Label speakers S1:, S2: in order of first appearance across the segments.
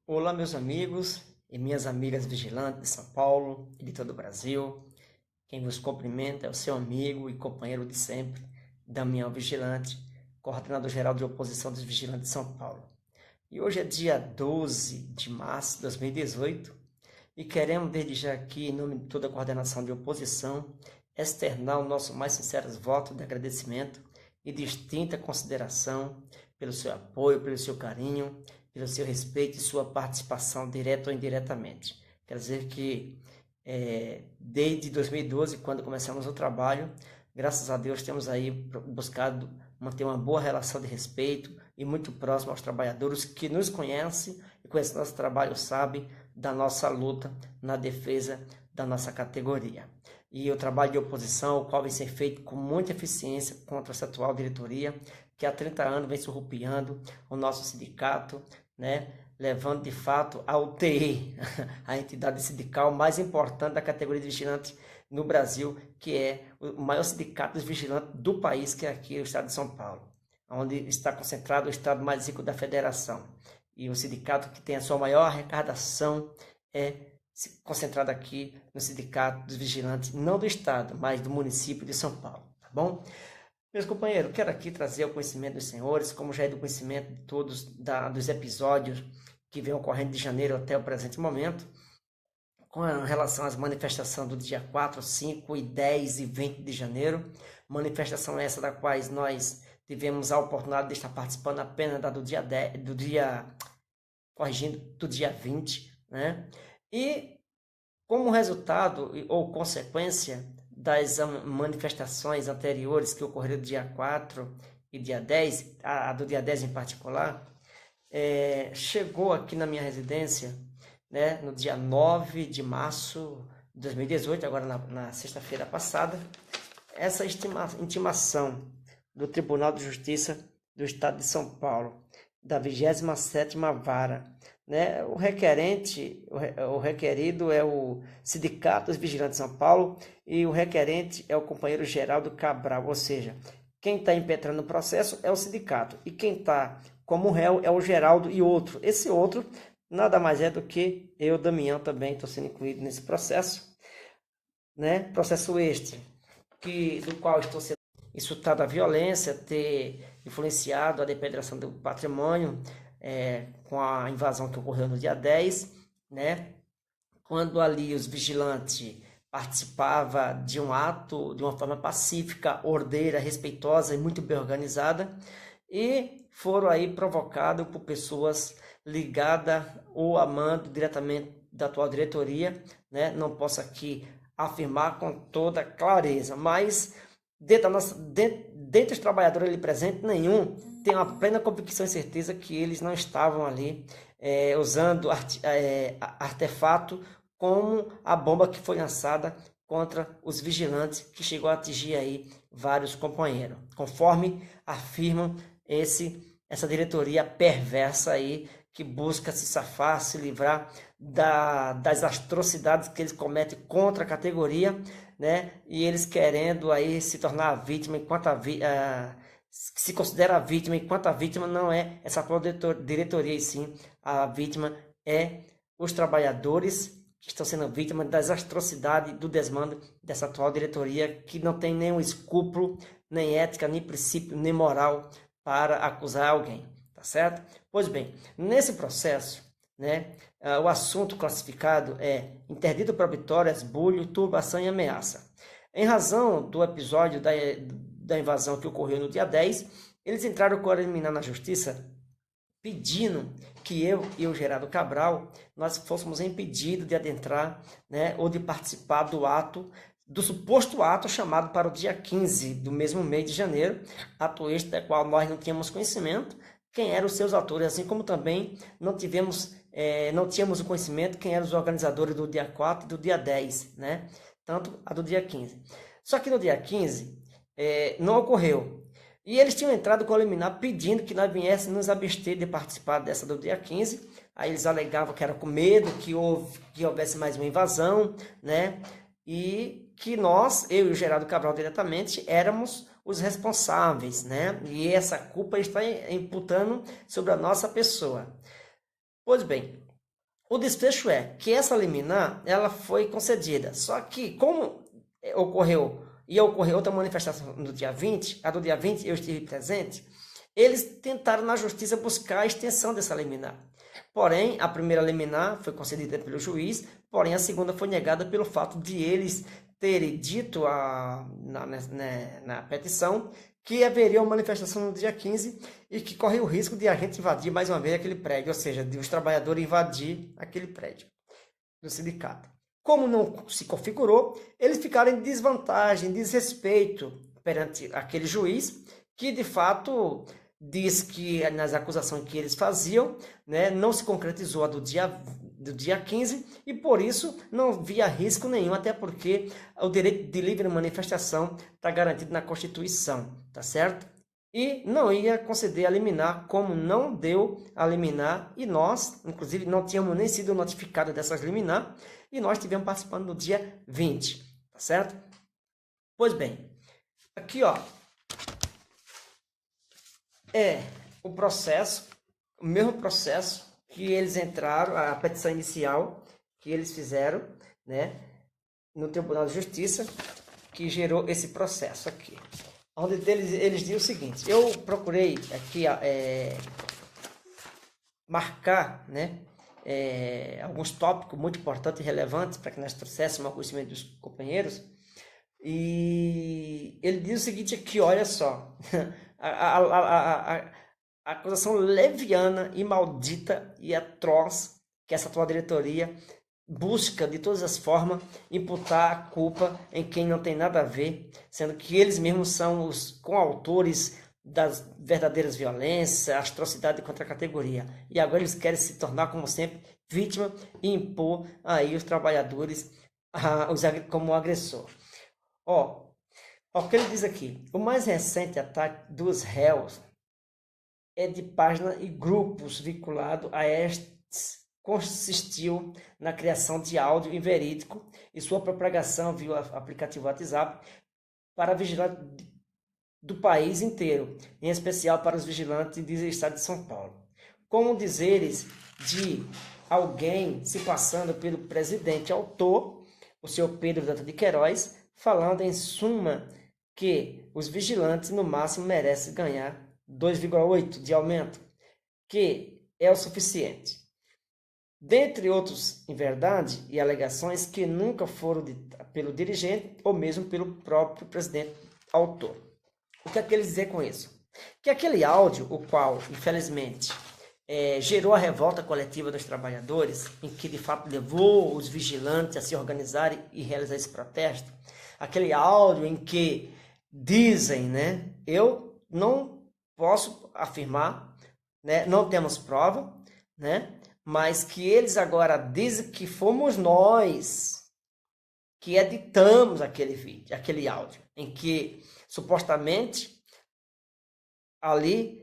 S1: Olá, meus amigos e minhas amigas vigilantes de São Paulo e de todo o Brasil. Quem vos cumprimenta é o seu amigo e companheiro de sempre, Damião Vigilante, coordenador-geral de oposição dos Vigilantes de São Paulo. E hoje é dia 12 de março de 2018 e queremos, desde já aqui, em nome de toda a coordenação de oposição, externar o nosso mais sinceros votos de agradecimento e distinta consideração pelo seu apoio, pelo seu carinho, pelo seu respeito e sua participação direta ou indiretamente. Quer dizer que desde 2012, quando começamos o trabalho, graças a Deus temos aí buscado manter uma boa relação de respeito e muito próximo aos trabalhadores que nos conhecem e conhecem nosso trabalho, sabem da nossa luta na defesa da nossa categoria. E o trabalho de oposição, o qual vem ser feito com muita eficiência contra essa atual diretoria, que há 30 anos vem surrupiando o nosso sindicato, né? Levando de fato a UTI, a entidade sindical mais importante da categoria de vigilante no Brasil, que é o maior sindicato dos vigilantes do país, que é aqui o estado de São Paulo, onde está concentrado o estado mais rico da federação. E o sindicato que tem a sua maior arrecadação é concentrado aqui no sindicato dos vigilantes, não do estado, mas do município de São Paulo, tá bom? Meus companheiros, quero aqui trazer ao conhecimento dos senhores, como já é do conhecimento de todos dos episódios que vem ocorrendo de janeiro até o presente momento, com relação às manifestações do dia 4, 5 e 10 e 20 de janeiro, manifestação essa da qual nós tivemos a oportunidade de estar participando apenas da do dia 10, do dia 20, né? E como resultado ou consequência das manifestações anteriores que ocorreram do dia 4 e dia 10, a do dia 10 em particular, chegou aqui na minha residência, né, no dia 9 de março de 2018, agora na sexta-feira passada, essa intimação do Tribunal de Justiça do Estado de São Paulo, da 27ª Vara, né? O requerido é o Sindicato dos Vigilantes de São Paulo e o requerente é o companheiro Geraldo Cabral, ou seja, quem está impetrando o processo é o sindicato e quem está como réu é o Geraldo e outro. Esse outro nada mais é do que eu, Damião, também estou sendo incluído nesse processo, né? Processo este, do qual estou sendo insultado à violência, ter influenciado a depredação do patrimônio, com a invasão que ocorreu no dia 10, né? Quando ali os vigilantes participavam de um ato de uma forma pacífica, ordeira, respeitosa e muito bem organizada, e foram aí provocados por pessoas ligadas ou amando diretamente da atual diretoria, né? Não posso aqui afirmar com toda clareza, mas dentre os trabalhadores ali presentes, nenhum tem uma plena convicção e certeza que eles não estavam ali usando artefato como a bomba que foi lançada contra os vigilantes, que chegou a atingir aí vários companheiros, conforme afirmam essa diretoria perversa aí, que busca se safar, se livrar das atrocidades que eles cometem contra a categoria, né? E eles querendo aí se tornar a vítima enquanto se considera a vítima, enquanto a vítima não é essa atual diretoria, e sim a vítima é os trabalhadores que estão sendo vítimas das atrocidades do desmando dessa atual diretoria, que não tem nenhum escrúpulo, nem ética, nem princípio, nem moral para acusar alguém, tá certo? Pois bem, nesse processo, né, o assunto classificado é interdito proibitório, esbulho, turbação e ameaça. Em razão do episódio da invasão que ocorreu no dia 10, eles entraram com a liminar na justiça pedindo que eu e o Geraldo Cabral nós fôssemos impedidos de adentrar, né, ou de participar do suposto ato chamado para o dia 15 do mesmo mês de janeiro, ato este da qual nós não tínhamos conhecimento quem eram os seus autores, assim como também não tínhamos o conhecimento quem eram os organizadores do dia 4 e do dia 10, né? Tanto a do dia 15. Só que no dia 15 não ocorreu. E eles tinham entrado com a liminar pedindo que nós viéssemos nos abster de participar dessa do dia 15. Aí eles alegavam que era com medo, que houvesse mais uma invasão, né? E que nós, eu e o Geraldo Cabral diretamente, éramos os responsáveis, né? E essa culpa está imputando sobre a nossa pessoa. Pois bem, O desfecho é que essa liminar ela foi concedida, só que como ocorreu outra manifestação no dia 20, a do dia 20 eu estive presente, eles tentaram na justiça buscar a extensão dessa liminar. Porém, a primeira liminar foi concedida pelo juiz, porém a segunda foi negada pelo fato de eles terem dito na petição que haveria uma manifestação no dia 15 e que corre o risco de a gente invadir mais uma vez aquele prédio, ou seja, de os trabalhadores invadir aquele prédio do sindicato. Como não se configurou, eles ficaram em desvantagem, desrespeito perante aquele juiz, que de fato diz que nas acusações que eles faziam, né, não se concretizou a do dia 15 e por isso não via risco nenhum, até porque o direito de livre manifestação está garantido na Constituição, tá certo? E não ia conceder a liminar, como não deu a liminar, e nós, inclusive, não tínhamos nem sido notificados dessas liminar, e nós estivemos participando no dia 20, tá certo? Pois bem, aqui ó, é o processo, o mesmo processo que eles entraram, a petição inicial que eles fizeram, né, no Tribunal de Justiça, que gerou esse processo aqui. Onde eles dizem o seguinte, eu procurei aqui marcar, né, alguns tópicos muito importantes e relevantes para que nós trouxéssemos ao conhecimento dos companheiros, e ele diz o seguinte aqui, olha só, a acusação leviana e maldita e atroz que essa atual diretoria busca de todas as formas imputar a culpa em quem não tem nada a ver, sendo que eles mesmos são os coautores das verdadeiras violências, atrocidade contra a categoria. E agora eles querem se tornar, como sempre, vítima e impor aí os trabalhadores como agressor. Ó, o que ele diz aqui, o mais recente ataque dos réus é de página e grupos vinculados a estes consistiu na criação de áudio inverídico e sua propagação via aplicativo WhatsApp para vigilantes do país inteiro, em especial para os vigilantes do estado de São Paulo. Como dizeres de alguém se passando pelo presidente autor, o senhor Pedro Dantas de Queiroz, falando em suma que os vigilantes no máximo merecem ganhar 2,8 de aumento, que é o suficiente. Dentre outros em verdade e alegações que nunca foram pelo dirigente ou mesmo pelo próprio presidente autor. O que é que eles dizem com isso? Que aquele áudio, o qual, infelizmente, gerou a revolta coletiva dos trabalhadores, em que de fato levou os vigilantes a se organizarem e realizar esse protesto, aquele áudio em que dizem, né, eu não posso afirmar, né, não temos prova, né, mas que eles agora dizem que fomos nós que editamos aquele vídeo, aquele áudio, em que supostamente ali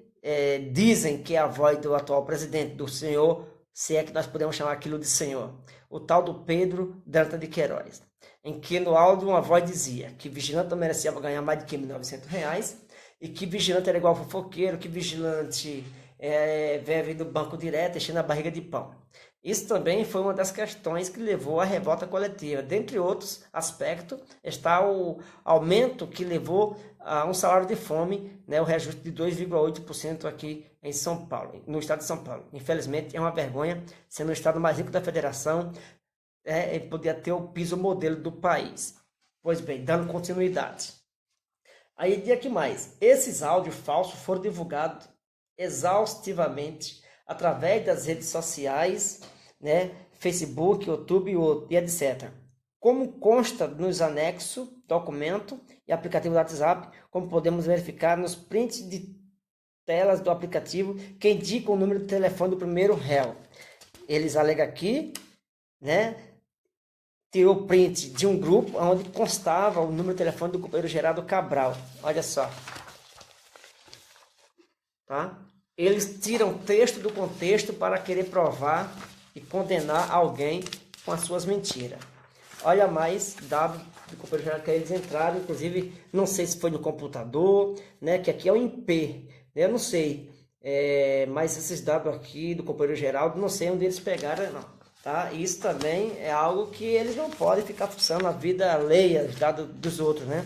S1: dizem que é a voz do atual presidente, do senhor, se é que nós podemos chamar aquilo de senhor, o tal do Pedro Dantas de Queiroz, em que no áudio uma voz dizia que vigilante não merecia ganhar mais de que R$1.900 e que vigilante era igual fofoqueiro, que vigilante vive do banco direto, enchendo a barriga de pão. Isso também foi uma das questões que levou à revolta coletiva. Dentre outros aspectos, está o aumento que levou a um salário de fome, né, o reajuste de 2,8% aqui em São Paulo, no estado de São Paulo. Infelizmente, é uma vergonha, sendo o estado mais rico da federação, podia ter o piso modelo do país. Pois bem, dando continuidade. Aí, dia que mais? Esses áudios falsos foram divulgados exaustivamente através das redes sociais, né, Facebook, YouTube e etc. Como consta nos anexos, documento e aplicativo do WhatsApp, como podemos verificar nos prints de telas do aplicativo que indicam o número de telefone do primeiro réu. Eles alegam aqui, né, tirou o print de um grupo onde constava o número de telefone do companheiro Geraldo Cabral. Olha só. Tá? Eles tiram texto do contexto para querer provar e condenar alguém com as suas mentiras. Olha mais dado do companheiro Geraldo que eles entraram, inclusive, não sei se foi no computador, né, que aqui é o IP, né, eu não sei, mas esses dados aqui do companheiro Geraldo, não sei onde eles pegaram, não. tá? E isso também é algo que eles não podem ficar forçando a vida alheia dos outros, né?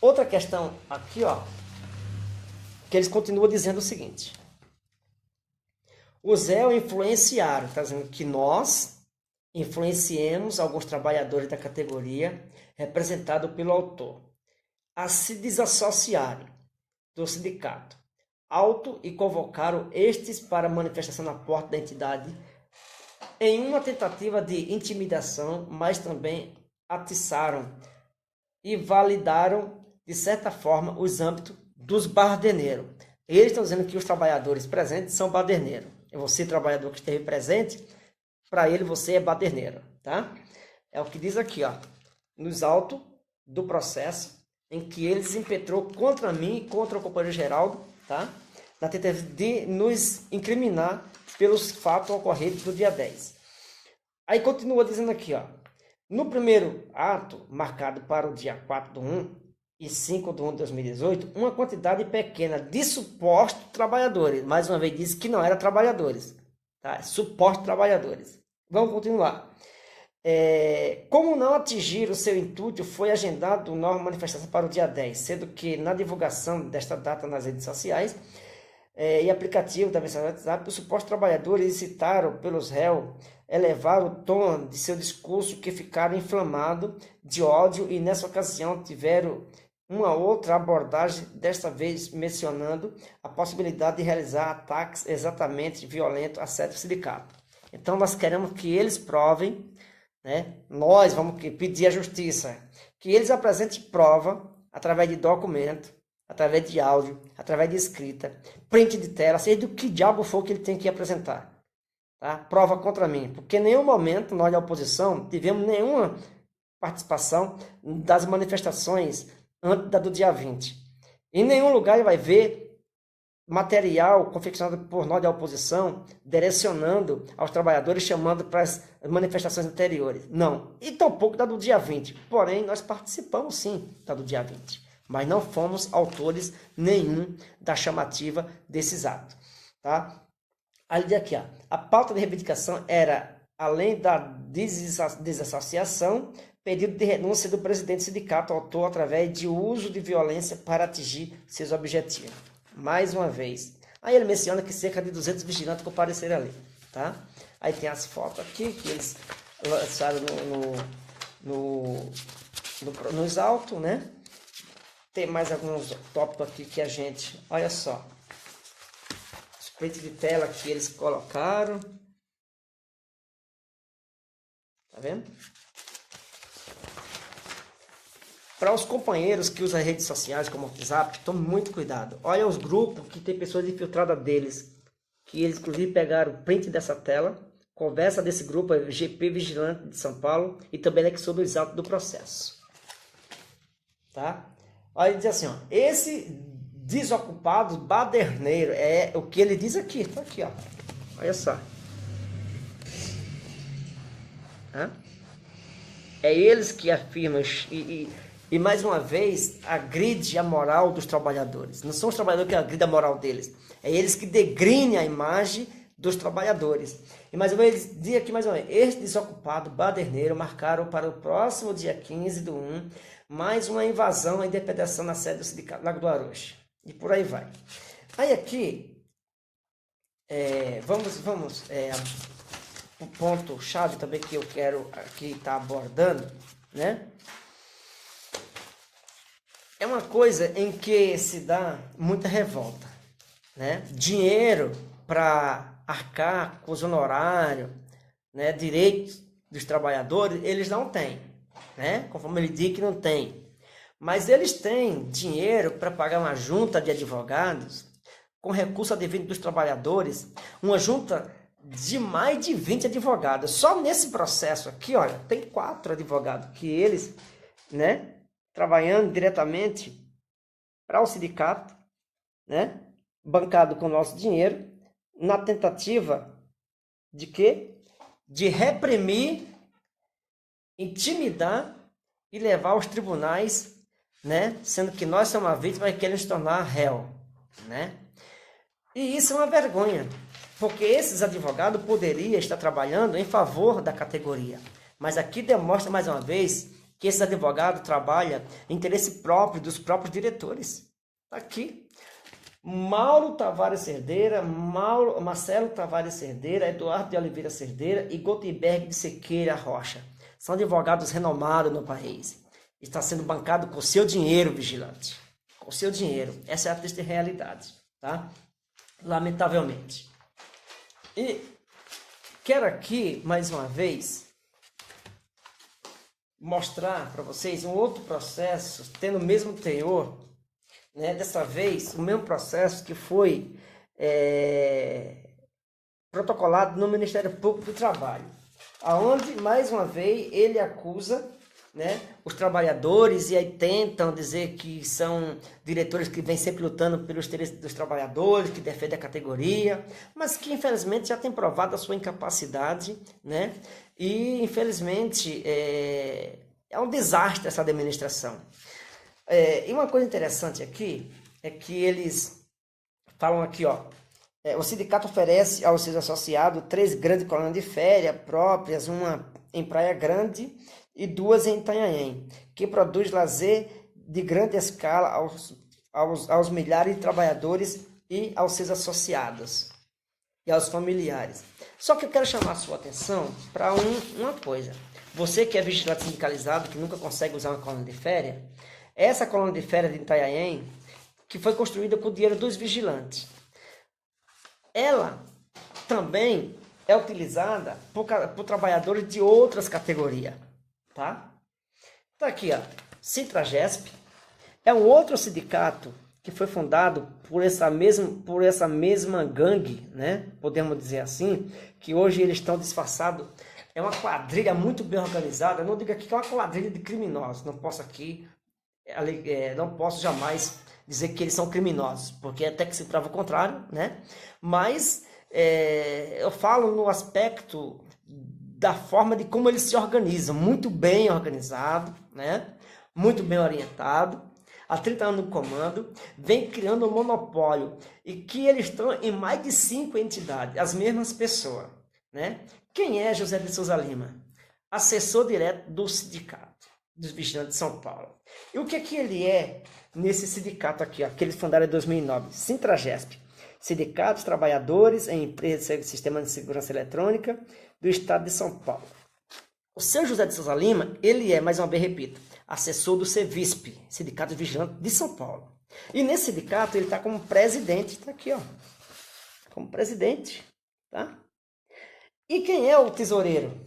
S1: Outra questão aqui, ó, que eles continuam dizendo o seguinte: os réus influenciaram, está dizendo que nós influenciemos alguns trabalhadores da categoria representado pelo autor a se desassociarem do sindicato, auto e convocaram estes para manifestação na porta da entidade em uma tentativa de intimidação, mas também atiçaram e validaram, de certa forma, os âmbitos dos baderneiros. Eles estão dizendo que os trabalhadores presentes são baderneiros. Você, trabalhador que esteve presente, para ele você é baderneiro, tá? É o que diz aqui, ó, nos autos do processo em que eles impetrou contra mim e contra o companheiro Geraldo, tá? Na tentativa de nos incriminar pelos fatos ocorridos do dia 10. Aí continua dizendo aqui, ó, no primeiro ato, marcado para o dia 4/1 e 5/1 de 2018, uma quantidade pequena de supostos trabalhadores, mais uma vez diz que não eram trabalhadores, tá? Supostos trabalhadores. Vamos continuar. Como não atingir o seu intuito, foi agendado nova manifestação para o dia 10, sendo que na divulgação desta data nas redes sociais e aplicativo da mensagem WhatsApp, os supostos trabalhadores citaram pelos réus elevaram o tom de seu discurso, que ficaram inflamados de ódio, e nessa ocasião tiveram uma outra abordagem, desta vez mencionando a possibilidade de realizar ataques exatamente violentos a certo sindicato. Então nós queremos que eles provem, né? Nós vamos pedir à justiça que eles apresentem prova através de documento, através de áudio, através de escrita, print de tela, seja do que diabo for que ele tem que apresentar. Tá? Prova contra mim, porque em nenhum momento nós da oposição tivemos nenhuma participação das manifestações antes da do dia 20. Em nenhum lugar ele vai ver material confeccionado por nós da oposição direcionando aos trabalhadores, chamando para as manifestações anteriores. Não, e tampouco da do dia 20. Porém, nós participamos sim da do dia 20, mas não fomos autores nenhum da chamativa desses atos. Tá? Ali aqui, ó, a pauta de reivindicação era, além da desassociação, pedido de renúncia do presidente do sindicato autor através de uso de violência para atingir seus objetivos. Mais uma vez. Aí ele menciona que cerca de 200 vigilantes compareceram ali, tá? Aí tem as fotos aqui que eles lançaram nos autos, né? Tem mais alguns tópicos aqui que a gente... Olha só. Os prints de tela que eles colocaram. Tá vendo? Para os companheiros que usam redes sociais como o WhatsApp, tome muito cuidado. Olha os grupos que tem pessoas infiltradas deles, que eles inclusive pegaram o print dessa tela, conversa desse grupo, GP Vigilante de São Paulo, e também anexou nos autos do processo. Tá? Olha, ele diz assim, ó, esse desocupado baderneiro, é o que ele diz aqui, tá aqui, ó. Olha só. Hã? É eles que afirmam e mais uma vez agride a moral dos trabalhadores. Não são os trabalhadores que agridem a moral deles, é eles que degrinem a imagem dos trabalhadores. E mais uma vez, diz aqui mais uma vez, este desocupado baderneiro marcaram para o próximo dia 15/1 mais uma invasão e depredação na sede do sindicato Lago do Arocha. E por aí vai. Aí aqui, vamos o ponto-chave também que eu quero aqui estar abordando, né? É uma coisa em que se dá muita revolta, né? Dinheiro para arcar com os honorários, né? Direitos dos trabalhadores, eles não têm, né? Conforme ele diz que não tem. Mas eles têm dinheiro para pagar uma junta de advogados com recurso advindo dos trabalhadores, uma junta de mais de 20 advogados. Só nesse processo aqui, olha, tem 4 advogados que eles, né? Trabalhando diretamente para o sindicato, né? Bancado com o nosso dinheiro, na tentativa de quê? De reprimir, intimidar e levar aos tribunais, né? Sendo que nós somos uma vítima e queremos se tornar réu, né? E isso é uma vergonha, Porque esses advogados poderiam estar trabalhando em favor da categoria. Mas aqui demonstra mais uma vez que esses advogados trabalham em interesse próprio dos próprios diretores. Aqui, Mauro Tavares Cerdeira, Marcelo Tavares Cerdeira, Eduardo de Oliveira Cerdeira e Gutenberg de Sequeira Rocha. São advogados renomados no país. Está sendo bancado com seu dinheiro, vigilante. Com seu dinheiro. Essa é a triste realidade, tá? Lamentavelmente. E quero aqui, mais uma vez, mostrar para vocês um outro processo, tendo o mesmo teor, né? Dessa vez, o mesmo processo que foi protocolado no Ministério Público do Trabalho, aonde, mais uma vez, ele acusa, né, os trabalhadores e aí tentam dizer que são diretores que vêm sempre lutando pelos interesses dos trabalhadores, que defendem a categoria, mas que infelizmente já tem provado a sua incapacidade, né? E infelizmente é um desastre essa administração. E uma coisa interessante aqui é que eles falam aqui, ó, o sindicato oferece aos seus associados 3 grandes colônias de férias próprias, uma em Praia Grande e 2 em Itanhaém, que produz lazer de grande escala aos milhares de trabalhadores e aos seus associados e aos familiares. Só que eu quero chamar a sua atenção para uma coisa. Você que é vigilante sindicalizado, que nunca consegue usar uma colônia de férias, essa colônia de férias de Itanhaém, que foi construída com o dinheiro dos vigilantes, ela também é utilizada por trabalhadores de outras categorias. Tá? Tá aqui, ó. Sintragesp é um outro sindicato que foi fundado por essa mesma gangue, né? Podemos dizer assim, que hoje eles estão disfarçados. É uma quadrilha muito bem organizada. Eu não digo aqui que é uma quadrilha de criminosos. Não posso jamais dizer que eles são criminosos, porque até que se prova o contrário, né? Mas eu falo no aspecto da forma de como eles se organizam, muito bem organizado, né? Muito bem orientado, há 30 anos no comando, vem criando um monopólio, e que eles estão em mais de 5 entidades, as mesmas pessoas, né? Quem é José de Souza Lima? Assessor direto do sindicato dos vigilantes de São Paulo. E o que ele é nesse sindicato aqui, ó, que eles fundaram em 2009? Sintragesp, Sindicato dos Trabalhadores em Empresas de Sistema de Segurança Eletrônica do Estado de São Paulo. O seu José de Souza Lima, ele é, mais uma vez repito, assessor do CEVISP, Sindicato Vigilante de São Paulo. E nesse sindicato ele está como presidente, está aqui, ó, como presidente, tá? E quem é o tesoureiro?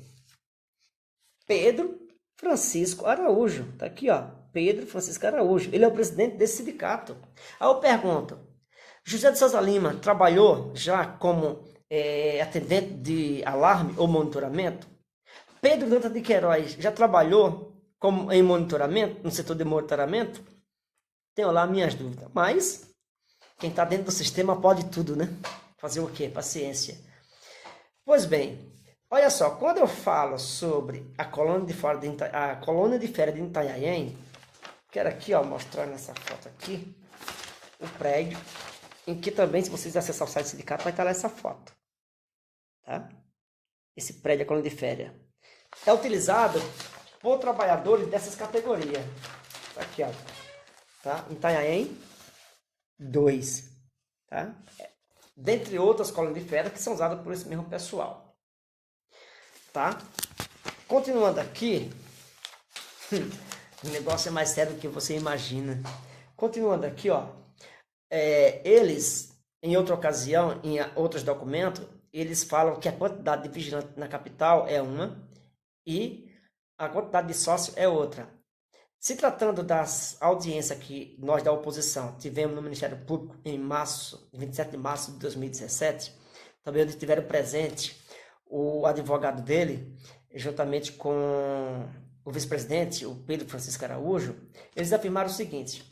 S1: Pedro Francisco Araújo, está aqui, ó, Pedro Francisco Araújo, ele é o presidente desse sindicato. Aí eu pergunto, José de Souza Lima trabalhou já como atendente de alarme ou monitoramento? Pedro Dantas de Queiroz já trabalhou em monitoramento, no setor de monitoramento? Tenho lá minhas dúvidas, mas quem está dentro do sistema pode tudo, né? Fazer o quê? Paciência. Pois bem, olha só, quando eu falo sobre a colônia de férias de Itanhaém, quero aqui, ó, mostrar nessa foto aqui o prédio, em que também, se vocês acessar o site do sindicato, vai estar lá essa foto. Tá? Esse prédio, a colônia de férias, é utilizado por trabalhadores dessas categorias. Tá aqui, ó. Tá? Itanhaém 2. Tá? Dentre outras colônias de férias que são usadas por esse mesmo pessoal. Tá? Continuando aqui, o negócio é mais sério do que você imagina. Continuando aqui, ó. Eles, em outra ocasião, em outros documentos, eles falam que a quantidade de vigilantes na capital é uma e a quantidade de sócios é outra. Se tratando das audiências que nós da oposição tivemos no Ministério Público em 27 de março de 2017, também onde estiveram presente o advogado dele, juntamente com o vice-presidente, o Pedro Francisco Araújo, eles afirmaram o seguinte,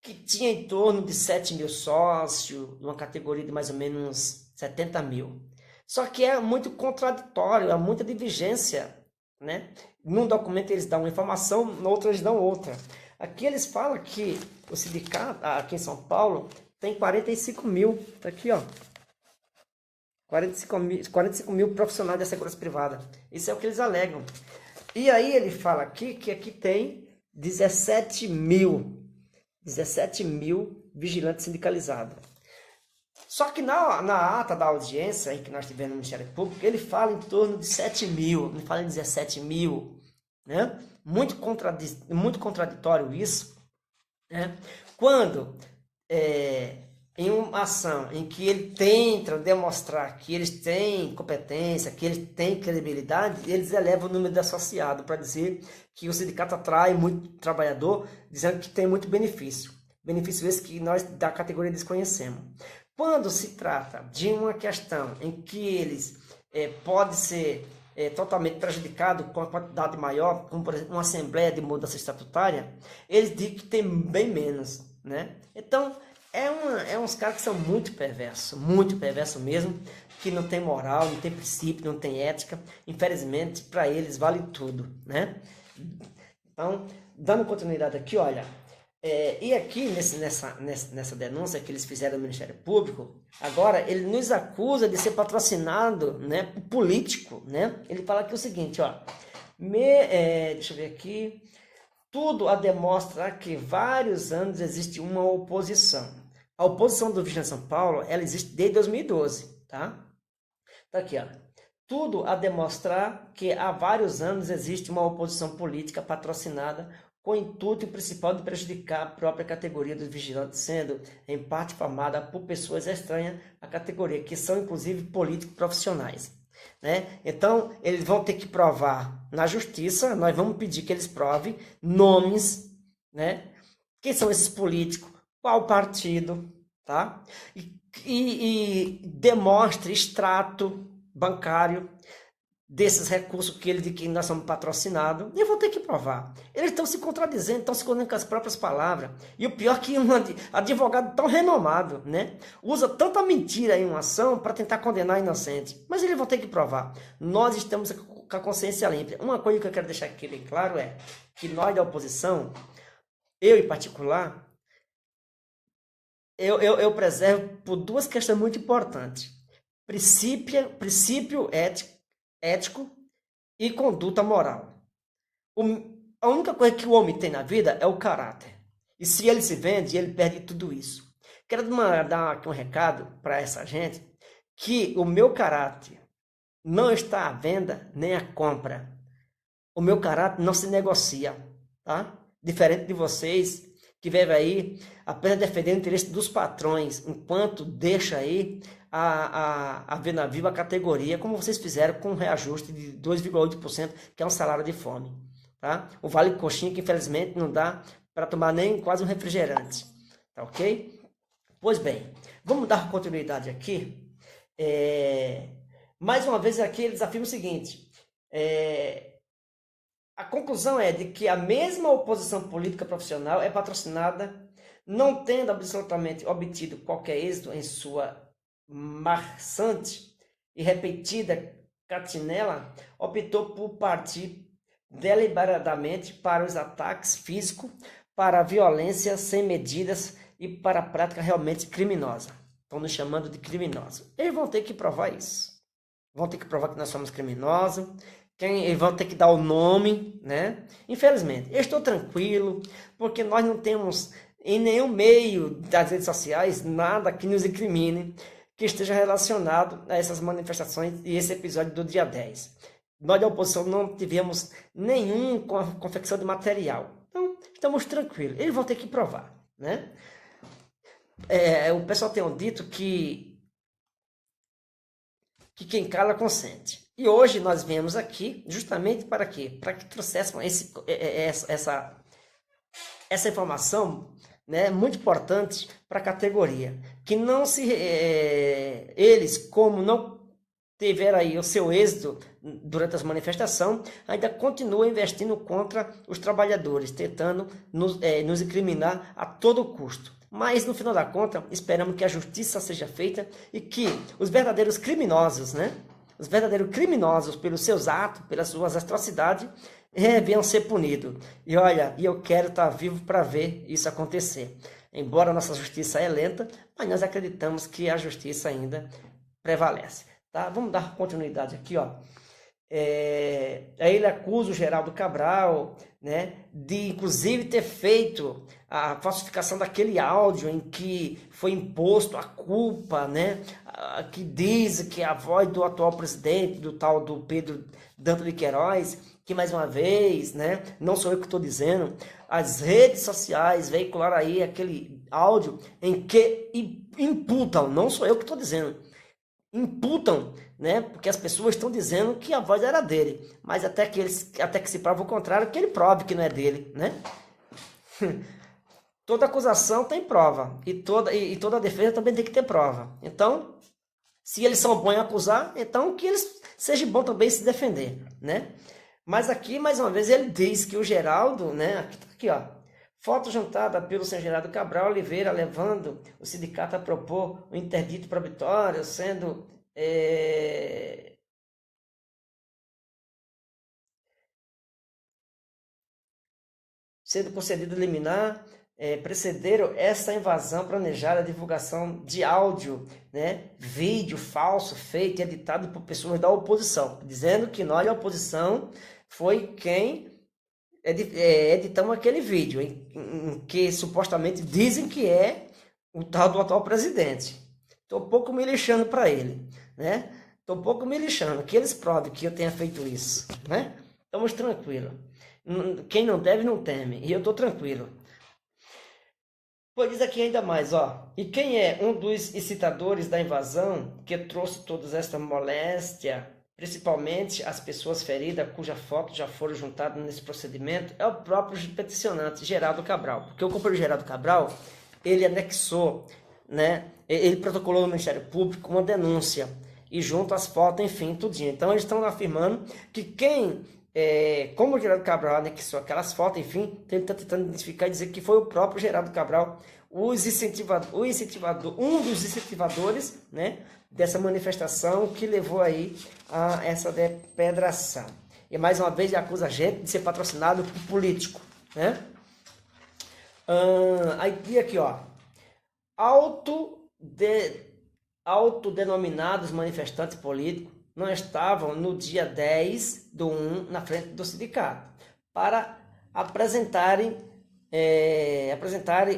S1: que tinha em torno de 7 mil sócios, uma categoria de mais ou menos 70 mil. Só que é muito contraditório, há muita divergência, né? Num documento eles dão uma informação, no outro eles dão outra. Aqui eles falam que o sindicato, aqui em São Paulo, tem 45 mil. Tá aqui, ó. 45 mil profissionais da segurança privada. Isso é o que eles alegam. E aí ele fala aqui que aqui tem 17 mil vigilantes sindicalizados. Só que na ata da audiência em que nós tivemos no Ministério Público, ele fala em torno de 7 mil, ele fala em 17 mil, né? Muito contraditório isso, né? Quando em uma ação em que ele tenta demonstrar que eles têm competência, que eles têm credibilidade, eles elevam o número de associados para dizer que o sindicato atrai muito trabalhador, dizendo que tem muito benefício. Benefício esse que nós da categoria desconhecemos. Quando se trata de uma questão em que eles podem ser totalmente prejudicados com a quantidade maior, como por exemplo uma assembleia de mudança estatutária, eles dizem que tem bem menos, né? Então, uns caras que são muito perversos mesmo, que não tem moral, não tem princípio, não tem ética. Infelizmente, para eles vale tudo, né? Então, dando continuidade aqui, olha, e aqui nessa denúncia que eles fizeram no Ministério Público, agora ele nos acusa de ser patrocinado, né, político, né? Ele fala aqui o seguinte, ó, deixa eu ver aqui, tudo a demonstra que vários anos existe uma oposição. A oposição do Vigilância São Paulo, ela existe desde 2012, tá? Tá aqui, ó. Tudo a demonstrar que há vários anos existe uma oposição política patrocinada com o intuito principal de prejudicar a própria categoria dos vigilantes, sendo em parte formada por pessoas estranhas à categoria, que são inclusive políticos profissionais, né? Então, eles vão ter que provar na justiça, nós vamos pedir que eles provem nomes, né? Quem são esses políticos, qual partido, tá? E demonstre extrato bancário desses recursos de que nós somos patrocinados, e eu vou ter que provar. Eles estão se contradizendo, estão se condenando com as próprias palavras. E o pior é que um advogado tão renomado, né, usa tanta mentira em uma ação para tentar condenar inocente. Mas eles vão ter que provar. Nós estamos com a consciência limpa. Uma coisa que eu quero deixar aqui bem claro é que nós da oposição, eu em particular, eu preservo por duas questões muito importantes. Princípio ético e conduta moral. A única coisa que o homem tem na vida é o caráter. E se ele se vende, ele perde tudo isso. Quero dar aqui um recado para essa gente, que o meu caráter não está à venda nem à compra. O meu caráter não se negocia, tá? Diferente de vocês que vivem aí apenas defender o interesse dos patrões, enquanto deixa aí a ver na viva categoria, como vocês fizeram com um reajuste de 2,8%, que é um salário de fome, tá? O vale coxinha que infelizmente não dá para tomar nem quase um refrigerante, tá ok? Pois bem, vamos dar continuidade aqui. Mais uma vez aqui eles afirmam o seguinte, a conclusão é de que a mesma oposição política profissional é patrocinada, não tendo absolutamente obtido qualquer êxito em sua maçante e repetida catinela, optou por partir deliberadamente para os ataques físicos, para a violência sem medidas e para a prática realmente criminosa. Estão nos chamando de criminosos. Eles vão ter que provar isso. Vão ter que provar que nós somos criminosos. Eles vão ter que dar o nome, né? Infelizmente, eu estou tranquilo, porque nós não temos em nenhum meio das redes sociais nada que nos incrimine, que esteja relacionado a essas manifestações e esse episódio do dia 10. Nós da oposição não tivemos nenhum confecção de material. Então, estamos tranquilos. Eles vão ter que provar, né? O pessoal tem dito que quem cala consente. E hoje nós viemos aqui justamente para quê? Para que trouxéssemos essa informação, né, muito importante para a categoria. Que não eles, como não tiveram aí o seu êxito durante as manifestações, ainda continuam investindo contra os trabalhadores, tentando nos incriminar a todo custo. Mas, no final da conta, esperamos que a justiça seja feita e que os verdadeiros criminosos, né? Os verdadeiros criminosos pelos seus atos, pelas suas atrocidades, venham ser punidos. E olha, eu quero estar vivo para ver isso acontecer. Embora a nossa justiça é lenta, mas nós acreditamos que a justiça ainda prevalece. Tá? Vamos dar continuidade aqui, ó. Aí ele acusa o Geraldo Cabral, né, de inclusive ter feito a falsificação daquele áudio em que foi imposto a culpa, né, que diz que é a voz do atual presidente, do tal do Pedro Dantas de Queiroz, que mais uma vez, né, não sou eu que estou dizendo, as redes sociais veicularam aí aquele áudio em que imputam, não sou eu que estou dizendo, imputam, né? Porque as pessoas estão dizendo que a voz era dele, mas até que se prova o contrário, que ele prove que não é dele, né? Toda acusação tem prova e toda defesa também tem que ter prova. Então, se eles são bons em acusar, então que eles sejam bons também em se defender, né? Mas aqui, mais uma vez, ele diz que o Geraldo, né? Aqui, ó. Foto juntada pelo senhor Geraldo Cabral Oliveira, levando o sindicato a propor o interdito proibitório, sendo concedido liminar, precederam essa invasão planejada, a divulgação de áudio, né, vídeo falso, feito e editado por pessoas da oposição, dizendo que nós, a oposição, foi quem editamos aquele vídeo, em que supostamente dizem que é o tal do atual presidente. Estou um pouco me lixando para ele, né? Estou um pouco me lixando, que eles provem que eu tenha feito isso, né? Estamos tranquilos. Quem não deve não teme, e eu estou tranquilo. Pois diz aqui ainda mais, ó. E quem é um dos incitadores da invasão que trouxe toda esta moléstia, principalmente as pessoas feridas, cuja foto já foram juntadas nesse procedimento, é o próprio peticionante, Geraldo Cabral. Porque o companheiro Geraldo Cabral, ele anexou, né? Ele protocolou no Ministério Público uma denúncia, e junto às fotos, enfim, tudinho. Então eles estão afirmando que quem... como o Geraldo Cabral anexou aquelas fotos, enfim, ele está tentando identificar e dizer que foi o próprio Geraldo Cabral um dos incentivadores, né, dessa manifestação que levou aí a essa depedração. E mais uma vez ele acusa a gente de ser patrocinado por político, né? Aí aqui, ó, autodenominados manifestantes políticos não estavam no dia 10/1 na frente do sindicato para apresentarem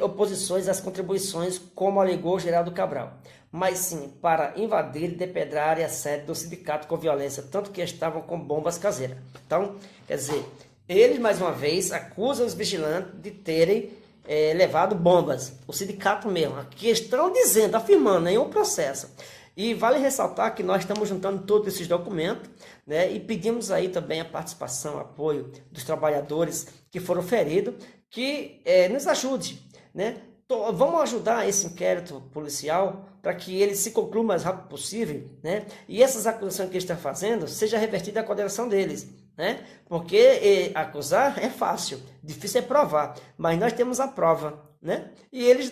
S1: oposições às contribuições, como alegou Geraldo Cabral, mas sim para invadir e depedrar a sede do sindicato com violência, tanto que estavam com bombas caseiras. Então, quer dizer, eles mais uma vez acusam os vigilantes de terem levado bombas, o sindicato mesmo, que estão dizendo, afirmando em um processo. E vale ressaltar que nós estamos juntando todos esses documentos, né, e pedimos aí também a participação, apoio dos trabalhadores que foram feridos, que nos ajude, né? Vamos ajudar esse inquérito policial para que ele se conclua o mais rápido possível, né? E essas acusações que eles estão fazendo seja revertida à condenação deles, né? Porque acusar é fácil, difícil é provar, mas nós temos a prova, né? E eles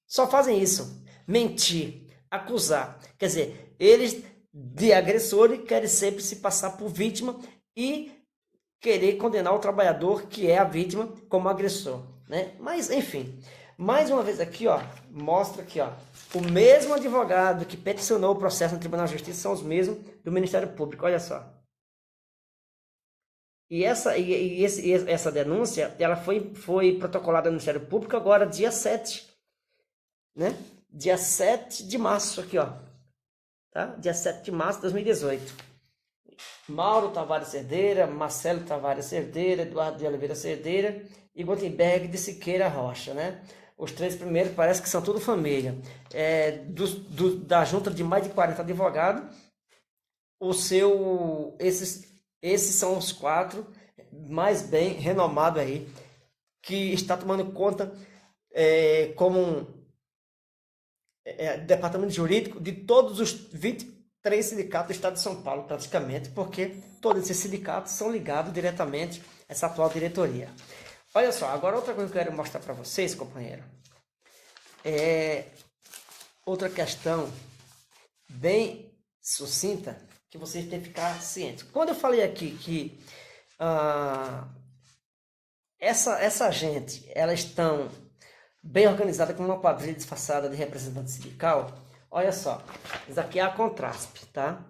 S1: só fazem isso, mentir, acusar. Quer dizer, eles de agressores querem sempre se passar por vítima e querer condenar o trabalhador que é a vítima como agressor, né? Mas enfim, mais uma vez aqui, ó, mostra aqui, ó, o mesmo advogado que peticionou o processo no Tribunal de Justiça são os mesmos do Ministério Público, olha só. E essa denúncia, ela foi protocolada no Ministério Público agora dia 7, né? Dia 7 de março aqui, ó. Tá? Dia 7 de março de 2018. Mauro Tavares Cerdeira, Marcelo Tavares Cerdeira, Eduardo de Oliveira Cerdeira e Gutenberg de Siqueira Rocha, né? Os três primeiros parece que são tudo família. Da junta de mais de 40 advogados, esses são os 4 mais bem renomados aí, que está tomando conta como departamento jurídico de todos os 23 sindicatos do estado de São Paulo, praticamente, porque todos esses sindicatos são ligados diretamente a essa atual diretoria. Olha só, agora outra coisa que eu quero mostrar para vocês, companheiro, outra questão bem sucinta que vocês têm que ficar cientes. Quando eu falei aqui que essa gente, elas estão bem organizada como uma quadrilha disfarçada de representante sindical, olha só, isso aqui é a Contrasp, tá?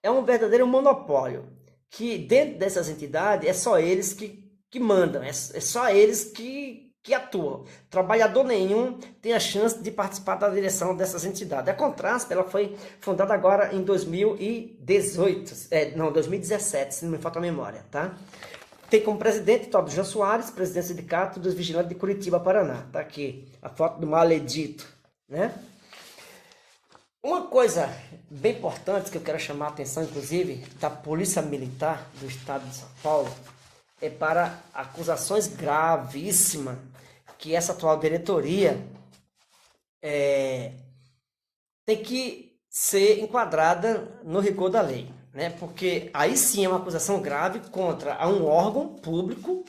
S1: É um verdadeiro monopólio, que dentro dessas entidades é só eles que mandam, é só eles que atuam. Trabalhador nenhum tem a chance de participar da direção dessas entidades. A Contrasp, ela foi fundada agora em 2018, não, 2017, se não me falta a memória, tá? Tem como presidente Todd João Soares, presidente do Sindicato dos Vigilantes de Curitiba, Paraná. Tá aqui a foto do maledito, né? Uma coisa bem importante que eu quero chamar a atenção, inclusive, da Polícia Militar do Estado de São Paulo, é para acusações gravíssimas que essa atual diretoria tem que ser enquadrada no rigor da lei, né? Porque aí sim é uma acusação grave contra um órgão público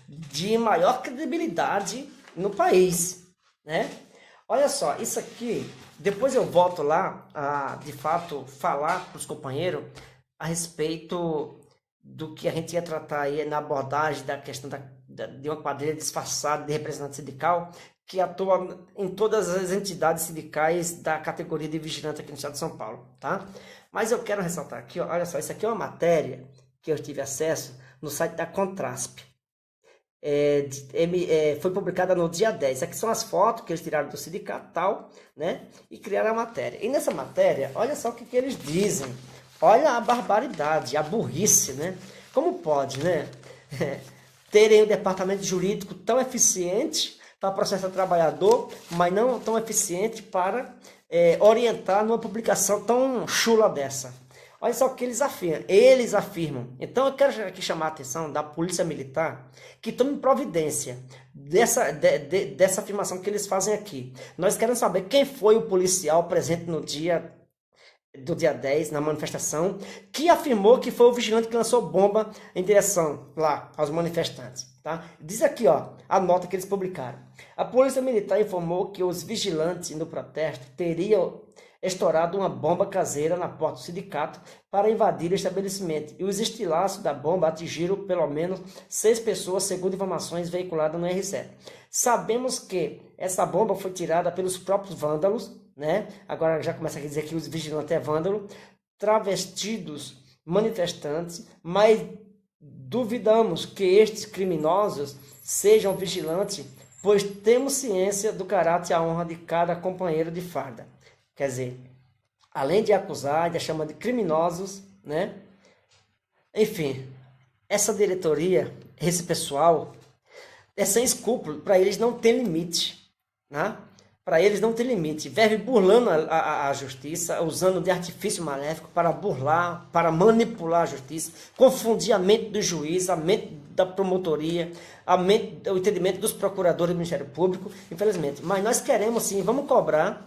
S1: de maior credibilidade no país, né? Olha só, isso aqui, depois eu volto lá a, de fato, falar para os companheiros a respeito do que a gente ia tratar aí na abordagem da questão de uma quadrilha disfarçada de representante sindical que atua em todas as entidades sindicais da categoria de vigilante aqui no estado de São Paulo, tá? Mas eu quero ressaltar aqui, ó, olha só, isso aqui é uma matéria que eu tive acesso no site da Contrasp. Foi publicada no dia 10. Aqui são as fotos que eles tiraram do sindicato e tal, né? E criaram a matéria. E nessa matéria, olha só o que eles dizem. Olha a barbaridade, a burrice, né? Como pode, né? Terem um departamento jurídico tão eficiente para processar trabalhador, mas não tão eficiente para orientar numa publicação tão chula dessa. Olha só o que eles afirmam. Eles afirmam. Então eu quero aqui chamar a atenção da Polícia Militar que tome providência dessa afirmação que eles fazem aqui. Nós queremos saber quem foi o policial presente no dia do dia 10, na manifestação, que afirmou que foi o vigilante que lançou bomba em direção lá aos manifestantes. Tá? Diz aqui, ó, a nota que eles publicaram. A Polícia Militar informou que os vigilantes no protesto teriam estourado uma bomba caseira na porta do sindicato para invadir o estabelecimento. E os estilhaços da bomba atingiram pelo menos 6 pessoas, segundo informações veiculadas no R7. Sabemos que essa bomba foi tirada pelos próprios vândalos, né? Agora já começa a dizer que os vigilantes é vândalo, travestidos manifestantes, mas duvidamos que estes criminosos sejam vigilantes, pois temos ciência do caráter e a honra de cada companheiro de farda. Quer dizer, além de acusar, de chamar de criminosos, né? Enfim, essa diretoria, esse pessoal, é sem escrúpulo, para eles não tem limite, né? Para eles não tem limite, vive burlando a justiça, usando de artifício maléfico para burlar, para manipular a justiça, confundir a mente do juiz, a mente da promotoria, o entendimento dos procuradores do Ministério Público, infelizmente. Mas nós queremos sim, vamos cobrar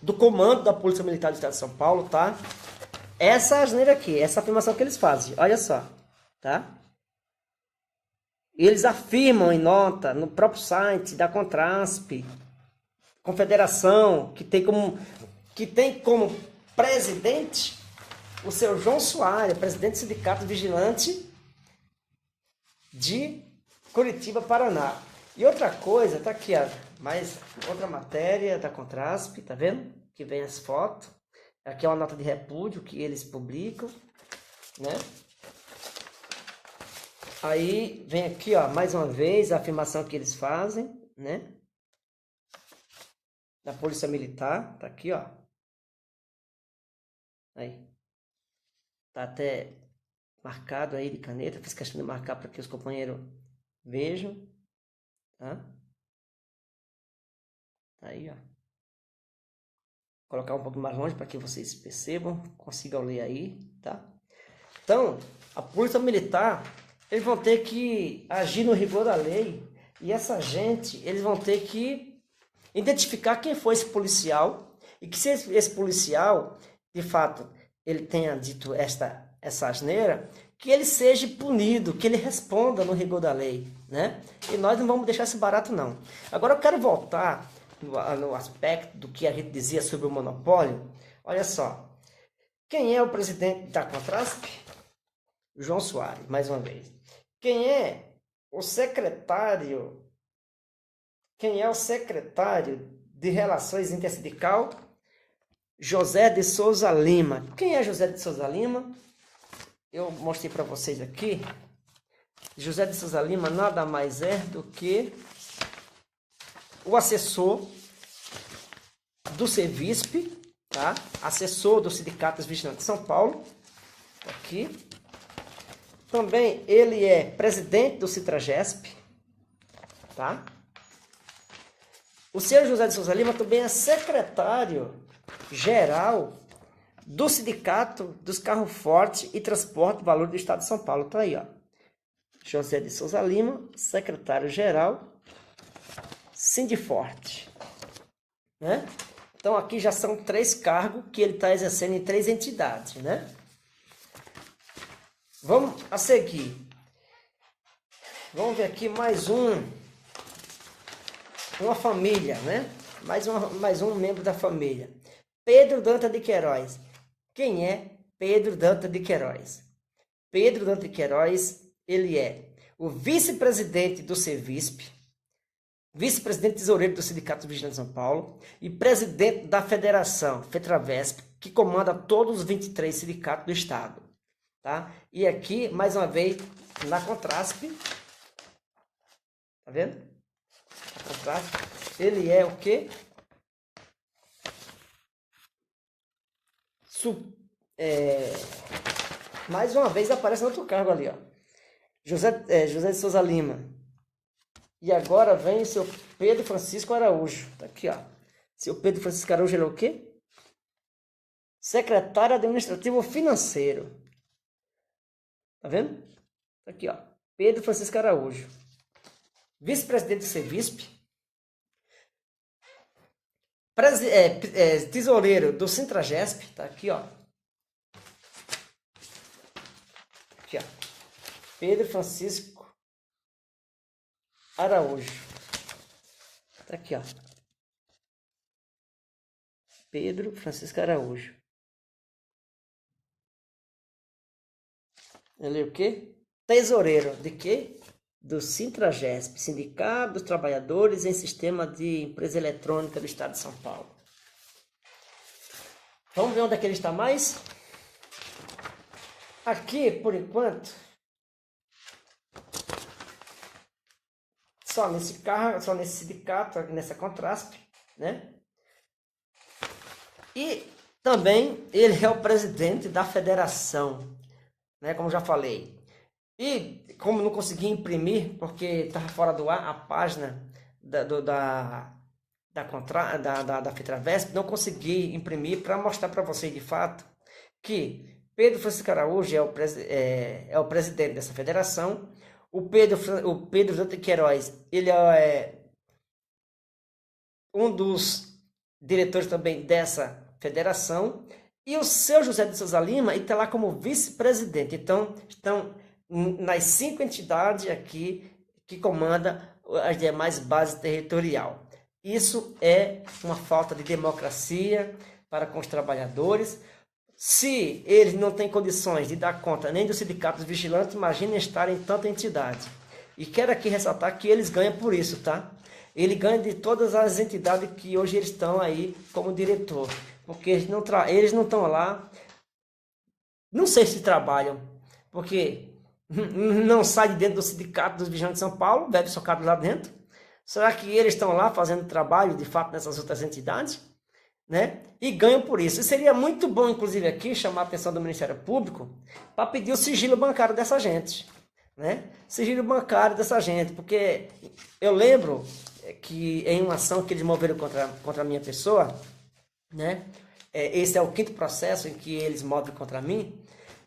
S1: do comando da Polícia Militar do Estado de São Paulo, tá? Essa asneira aqui, essa afirmação que eles fazem, olha só, tá? E eles afirmam em nota, no próprio site da Contrasp, confederação, que tem como presidente o seu João Soares, presidente do Sindicato Vigilante de Curitiba, Paraná. E outra coisa, tá aqui, ó, mais outra matéria da Contrasp, tá vendo? Que vem as fotos. Aqui é uma nota de repúdio que eles publicam, né? Aí vem aqui, ó, mais uma vez a afirmação que eles fazem, né? Da Polícia Militar, tá aqui, ó. Aí. Tá até marcado aí de caneta, fiz questão de marcar para que os companheiros vejam, tá? Aí, ó. Vou colocar um pouco mais longe para que vocês percebam, consigam ler aí, tá? Então, a Polícia Militar, eles vão ter que agir no rigor da lei e essa gente, eles vão ter que identificar quem foi esse policial e que se esse policial, de fato, ele tenha dito essa asneira, que ele seja punido, que ele responda no rigor da lei, né? E nós não vamos deixar esse barato, não. Agora eu quero voltar no aspecto do que a gente dizia sobre o monopólio. Olha só, quem é o presidente da Contrasp? João Soares, mais uma vez. Quem é o secretário de Relações Intersindical? José de Souza Lima. Quem é José de Souza Lima? Eu mostrei para vocês aqui. José de Souza Lima nada mais é do que o assessor do Sevisp, tá? Assessor do Sindicato dos Vigilantes de São Paulo. Aqui. Também ele é presidente do Citragesp, tá? O senhor José de Souza Lima também é secretário-geral do Sindicato dos Carros Forte e Transporte de Valor do Estado de São Paulo. Tá aí, ó. José de Souza Lima, secretário-geral, Sindiforte, né? Então aqui já são 3 cargos que ele está exercendo em 3 entidades, né? Vamos a seguir. Vamos ver aqui mais uma família, né? Mais um membro da família. Pedro Dantas de Queiroz. Quem é Pedro Dantas de Queiroz? Pedro Dantas de Queiroz, ele é o vice-presidente do Sevisp, vice-presidente tesoureiro do Sindicato dos Vigilantes de São Paulo e presidente da Federação, FETRAVESP, que comanda todos os 23 sindicatos do Estado. Tá? E aqui, mais uma vez, na Contrasp, tá vendo? A Contrasp, ele é o quê? Mais uma vez aparece no outro cargo ali, ó. José de Souza Lima. E agora vem o seu Pedro Francisco Araújo. Tá aqui, ó. Seu Pedro Francisco Araújo, ele é o quê? Secretário Administrativo Financeiro. Tá vendo? Tá aqui, ó. Pedro Francisco Araújo. Vice-presidente do Sevisp. Tesoureiro do Sintragesp. Tá aqui, ó. Aqui, ó. Pedro Francisco Araújo. Tá aqui, ó. Pedro Francisco Araújo. Ele é o quê? Tesoureiro de quê? Do Sintragesp, Sindicato dos Trabalhadores em Sistema de Empresa Eletrônica do Estado de São Paulo. Vamos ver onde é que ele está mais? Aqui, por enquanto, só nesse carro, só nesse sindicato, nessa Contrasp, né? E também ele é o presidente da federação, né? Como já falei. E como não consegui imprimir, porque estava fora do ar, a página da FETRAVESP, não consegui imprimir para mostrar para vocês de fato que Pedro Francisco Araújo é o presidente dessa federação. O Pedro Dantas de Queiroz, ele é um dos diretores também dessa federação. E o seu José de Souza Lima está lá como vice-presidente. Então, estão nas 5 entidades aqui que comandam as demais bases territoriais. Isso é uma falta de democracia para com os trabalhadores. Se eles não têm condições de dar conta nem dos sindicatos vigilantes, imaginem estar em tanta entidade. E quero aqui ressaltar que eles ganham por isso, tá? Ele ganha de todas as entidades que hoje eles estão aí como diretor. Porque eles não estão lá, não sei se trabalham, porque não sai de dentro do Sindicato dos Vigilantes de São Paulo, bebe socado lá dentro. Será que eles estão lá fazendo trabalho, de fato, nessas outras entidades? Né? E ganham por isso. E seria muito bom, inclusive, aqui, chamar a atenção do Ministério Público para pedir o sigilo bancário dessa gente. Né? Sigilo bancário dessa gente, porque eu lembro que em uma ação que eles moveram contra a minha pessoa, né? Esse é o 5º processo em que eles movem contra mim.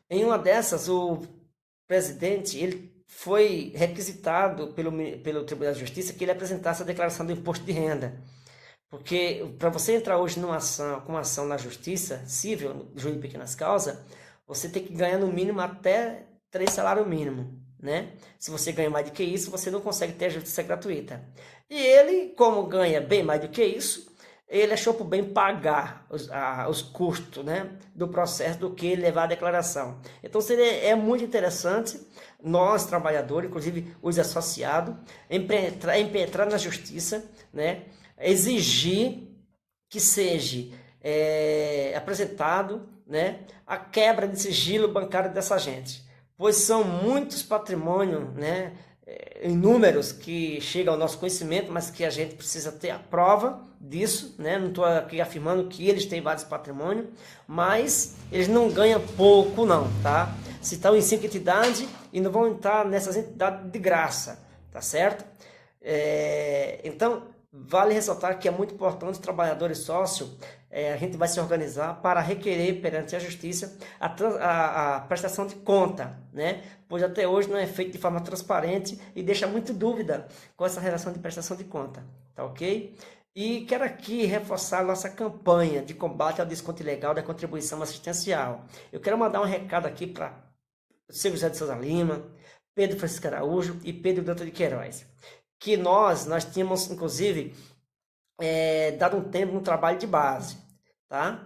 S1: Em uma dessas, o presidente ele foi requisitado pelo Tribunal de Justiça que ele apresentasse a declaração do imposto de renda. Porque para você entrar hoje com uma ação na justiça civil, juiz de pequenas causas, você tem que ganhar no mínimo até 3 salários mínimos, né? Se você ganha mais do que isso, você não consegue ter a justiça gratuita. E ele, como ganha bem mais do que isso, ele achou por bem pagar os custos, né, do processo do que levar a declaração. Então é muito interessante nós, trabalhadores, inclusive os associados, entrar na justiça, né, exigir que seja apresentado, né, a quebra de sigilo bancário dessa gente, pois são muitos patrimônios, né, inúmeros que chegam ao nosso conhecimento, mas que a gente precisa ter a prova disso, né? Não estou aqui afirmando que eles têm vários patrimônios, mas eles não ganham pouco não, tá? Se estão em 5 entidades e não vão entrar nessas entidades de graça, tá certo? Então, vale ressaltar que é muito importante os trabalhadores sócios, a gente vai se organizar para requerer perante a justiça a prestação de conta, né? Pois até hoje não é feito de forma transparente e deixa muito dúvida com essa relação de prestação de conta, tá ok? E quero aqui reforçar a nossa campanha de combate ao desconto ilegal da contribuição assistencial. Eu quero mandar um recado aqui para Silvio José de Souza Lima, Pedro Francisco Araújo e Pedro Dantas de Queiroz, que nós tínhamos, inclusive, dado um tempo no trabalho de base, tá?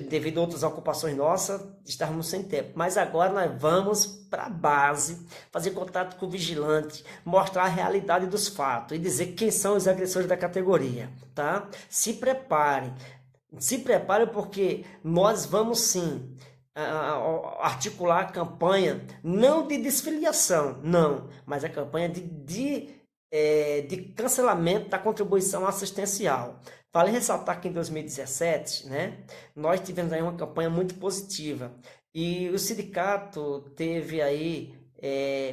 S1: Devido a outras ocupações nossas, estávamos sem tempo. Mas agora nós vamos para a base, fazer contato com o vigilante, mostrar a realidade dos fatos e dizer quem são os agressores da categoria, tá? Se preparem porque nós vamos sim articular a campanha, não de desfiliação, não, mas a campanha de cancelamento da contribuição assistencial. Vale ressaltar que em 2017, né, nós tivemos aí uma campanha muito positiva e o sindicato teve aí,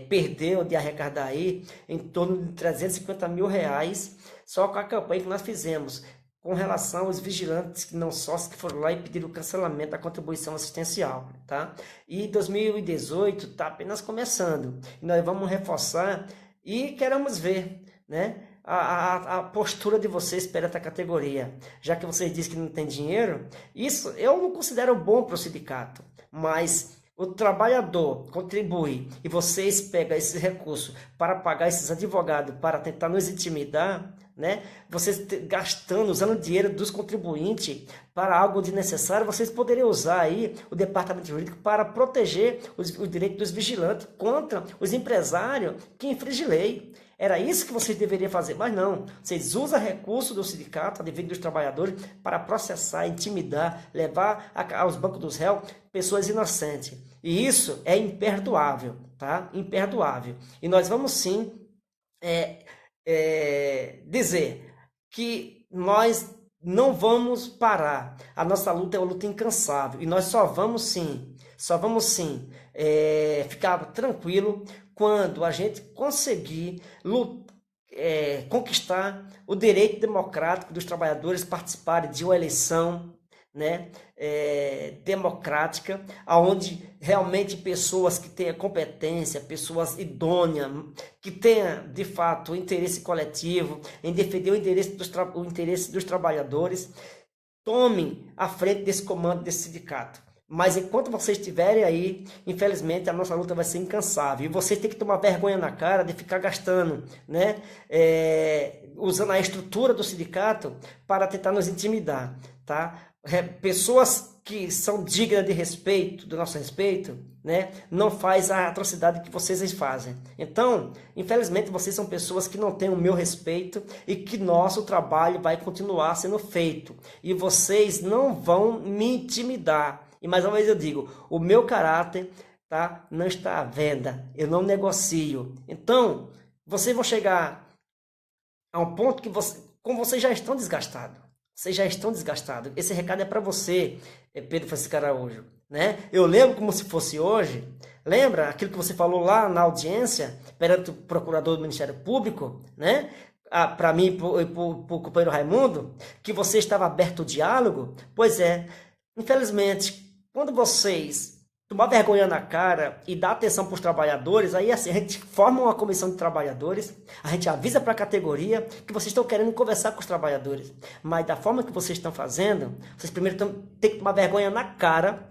S1: perdeu de arrecadar aí em torno de 350 mil reais só com a campanha que nós fizemos com relação aos vigilantes que não sócios que foram lá e pediram o cancelamento da contribuição assistencial, tá? E 2018 está apenas começando e nós vamos reforçar e queremos ver, né, a postura de vocês perante a categoria. Já que vocês dizem que não tem dinheiro, isso eu não considero bom para o sindicato, mas o trabalhador contribui e vocês pegam esse recurso para pagar esses advogados para tentar nos intimidar, né? Vocês gastando, usando o dinheiro dos contribuintes para algo desnecessário, vocês poderiam usar aí o departamento jurídico para proteger os direitos dos vigilantes contra os empresários que infringem lei. Era isso que vocês deveriam fazer, mas não. Vocês usam recurso do sindicato, a devido dos trabalhadores, para processar, intimidar, levar aos bancos dos réus pessoas inocentes. E isso é imperdoável, tá? Imperdoável. E nós vamos sim dizer que nós não vamos parar. A nossa luta é uma luta incansável e nós só vamos sim ficar tranquilo quando a gente conseguir conquistar o direito democrático dos trabalhadores participarem de uma eleição, né, democrática, onde realmente pessoas que tenham competência, pessoas idôneas, que tenham de fato o interesse coletivo, em defender o interesse dos trabalhadores, tomem a frente desse comando desse sindicato. Mas enquanto vocês estiverem aí, infelizmente a nossa luta vai ser incansável. E vocês têm que tomar vergonha na cara de ficar gastando, né, usando a estrutura do sindicato para tentar nos intimidar, tá? Pessoas que são dignas de respeito, do nosso respeito, né, não faz a atrocidade que vocês fazem. Então, infelizmente, vocês são pessoas que não têm o meu respeito e que nosso trabalho vai continuar sendo feito. E vocês não vão me intimidar. E mais uma vez eu digo, o meu caráter, tá, não está à venda. Eu não negocio. Então, vocês vão chegar a um ponto que como vocês já estão desgastados. Vocês já estão desgastados. Esse recado é para você, Pedro Francisco Araújo, né? Eu lembro como se fosse hoje. Lembra aquilo que você falou lá na audiência perante o procurador do Ministério Público, né? Para mim e para o companheiro Raimundo, que você estava aberto ao diálogo? Pois é. Infelizmente, quando vocês tomar vergonha na cara e dar atenção para os trabalhadores, aí assim, a gente forma uma comissão de trabalhadores, a gente avisa para a categoria que vocês estão querendo conversar com os trabalhadores. Mas da forma que vocês estão fazendo, vocês primeiro têm que tomar vergonha na cara,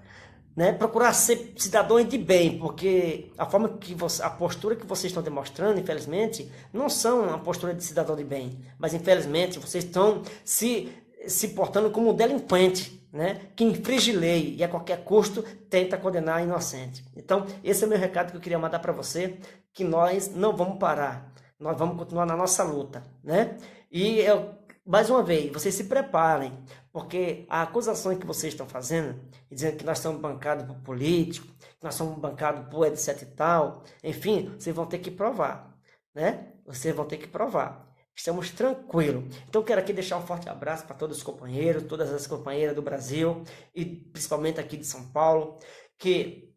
S1: né? Procurar ser cidadãos de bem, porque a postura que vocês estão demonstrando, infelizmente, não são uma postura de cidadão de bem, mas infelizmente vocês estão se portando como um delinquente, né, que infringe lei e a qualquer custo tenta condenar a inocente. Então, esse é o meu recado que eu queria mandar para você, que nós não vamos parar, nós vamos continuar na nossa luta, né? E eu Mais uma vez, vocês se preparem, porque a acusação que vocês estão fazendo, dizendo que nós estamos bancados por político, que nós somos bancados por etc e tal, enfim, vocês vão ter que provar, né? Vocês vão ter que provar. Estamos tranquilos. Então, quero aqui deixar um forte abraço para todos os companheiros, todas as companheiras do Brasil e principalmente aqui de São Paulo, que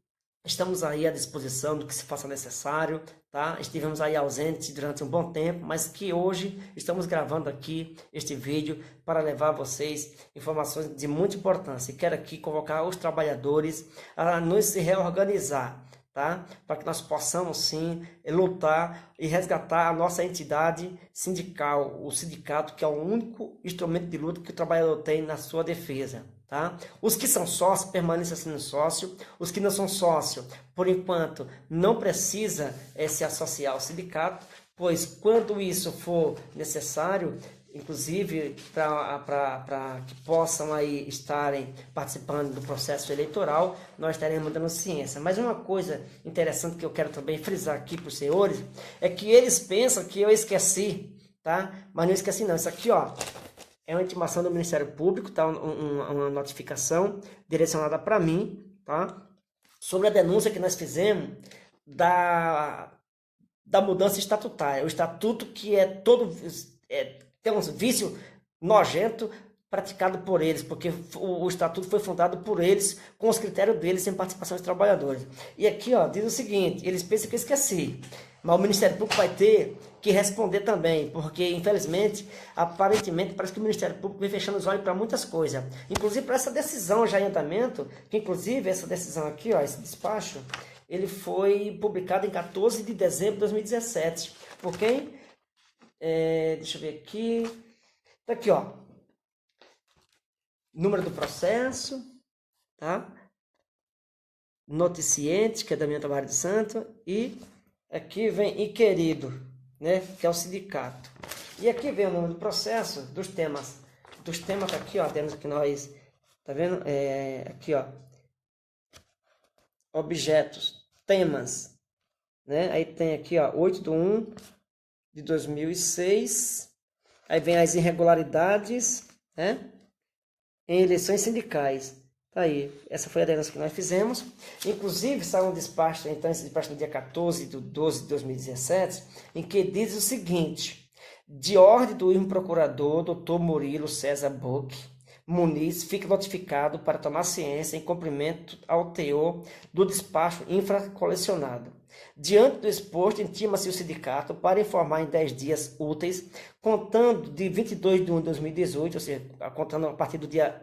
S1: estamos aí à disposição do que se faça necessário, tá? Estivemos aí ausentes durante um bom tempo, mas que hoje estamos gravando aqui este vídeo para levar a vocês informações de muita importância. E quero aqui convocar os trabalhadores a nos se reorganizar, tá? Para que nós possamos sim lutar e resgatar a nossa entidade sindical, o sindicato, que é o único instrumento de luta que o trabalhador tem na sua defesa. Tá? Os que são sócios permaneçam sendo sócio, os que não são sócio, por enquanto, não precisa se associar ao sindicato, pois quando isso for necessário, inclusive para que possam aí estarem participando do processo eleitoral, nós estaremos dando ciência. Mas uma coisa interessante que eu quero também frisar aqui para os senhores, é que eles pensam que eu esqueci, tá? Mas não esqueci não, isso aqui ó, é uma intimação do Ministério Público, tá? Uma notificação direcionada para mim, tá? Sobre a denúncia que nós fizemos da mudança estatutária. O estatuto que é todo... tem um vício nojento praticado por eles, porque o estatuto foi fundado por eles, com os critérios deles, sem participação dos trabalhadores. E aqui ó, diz o seguinte, eles pensam que eu esqueci, mas o Ministério Público vai ter que responder também, porque infelizmente, aparentemente, parece que o Ministério Público vem fechando os olhos para muitas coisas, inclusive para essa decisão já em andamento, que inclusive essa decisão aqui, ó, esse despacho, ele foi publicado em 14 de dezembro de 2017, por quem? Deixa eu ver aqui, tá aqui ó, número do processo, tá? Noticiante, que é da minha Tavares de Santo, e aqui vem e querido, né, que é o sindicato. E aqui vem o nome do processo, dos temas tá aqui, ó, temos que nós, tá vendo? Aqui, ó, objetos, temas, né? Aí tem aqui, ó, 8/1 de 2006, aí vem as irregularidades, né, em eleições sindicais. Tá aí, essa foi a denúncia que nós fizemos. Inclusive, saiu um despacho, então, esse despacho no dia 14 de 12 de 2017, em que diz o seguinte: de ordem do irmão procurador, Dr. Murilo César Bock Muniz, fica notificado para tomar ciência em cumprimento ao teor do despacho infracolecionado. Diante do exposto, intima-se o sindicato para informar em 10 dias úteis, contando de 22/1 de 2018, ou seja, contando a partir do dia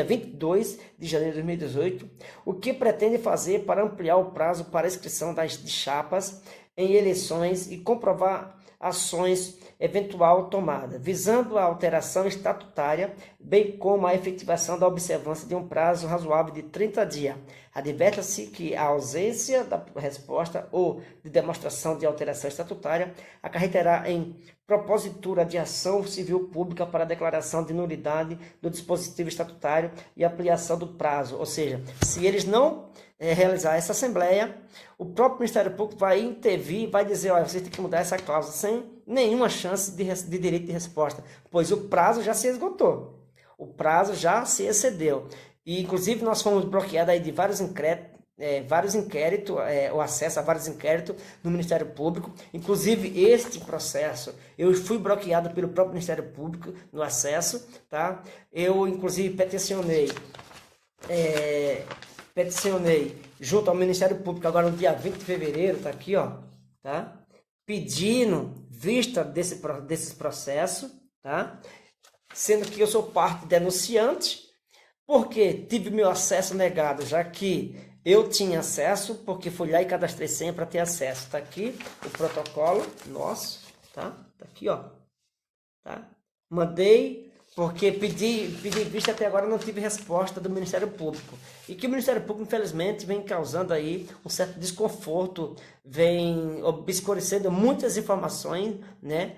S1: 22 de janeiro de 2018, o que pretende fazer para ampliar o prazo para inscrição de chapas em eleições e comprovar ações eventual tomada, visando a alteração estatutária, bem como a efetivação da observância de um prazo razoável de 30 dias. Adverte-se que a ausência da resposta ou de demonstração de alteração estatutária acarreterá em propositura de ação civil pública para a declaração de nulidade do dispositivo estatutário e ampliação do prazo. Ou seja, se eles não realizar essa assembleia, o próprio Ministério Público vai intervir, vai dizer, olha, vocês têm que mudar essa cláusula sem nenhuma chance de direito de resposta, pois o prazo já se esgotou, o prazo já se excedeu. E, inclusive, nós fomos bloqueados aí de vários inquéritos, o acesso a vários inquéritos no Ministério Público. Inclusive, este processo, eu fui bloqueado pelo próprio Ministério Público no acesso, tá? Eu, inclusive, peticionei junto ao Ministério Público, agora no dia 20 de fevereiro, tá aqui, ó, tá? Pedindo vista desses processos, tá? Sendo que eu sou parte denunciante, porque tive meu acesso negado, já que eu tinha acesso, porque fui lá e cadastrei senha para ter acesso. Tá aqui o protocolo nosso, tá? Tá aqui, ó, tá? Mandei, porque pedi vista, até agora não tive resposta do Ministério Público. E que o Ministério Público, infelizmente, vem causando aí um certo desconforto, vem obscurecendo muitas informações, né,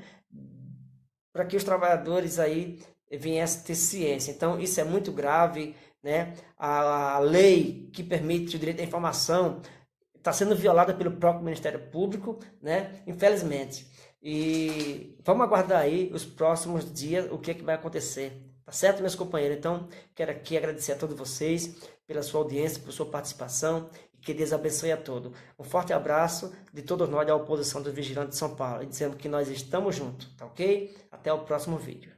S1: para que os trabalhadores aí viessem ter ciência. Então, isso é muito grave, né? A lei que permite o direito à informação está sendo violada pelo próprio Ministério Público, né? Infelizmente. E vamos aguardar aí os próximos dias o que é que vai acontecer. Tá certo, meus companheiros? Então, quero aqui agradecer a todos vocês pela sua audiência, por sua participação. E que Deus abençoe a todos. Um forte abraço de todos nós da oposição do Vigilante de São Paulo. E dizendo que nós estamos juntos, tá ok? Até o próximo vídeo.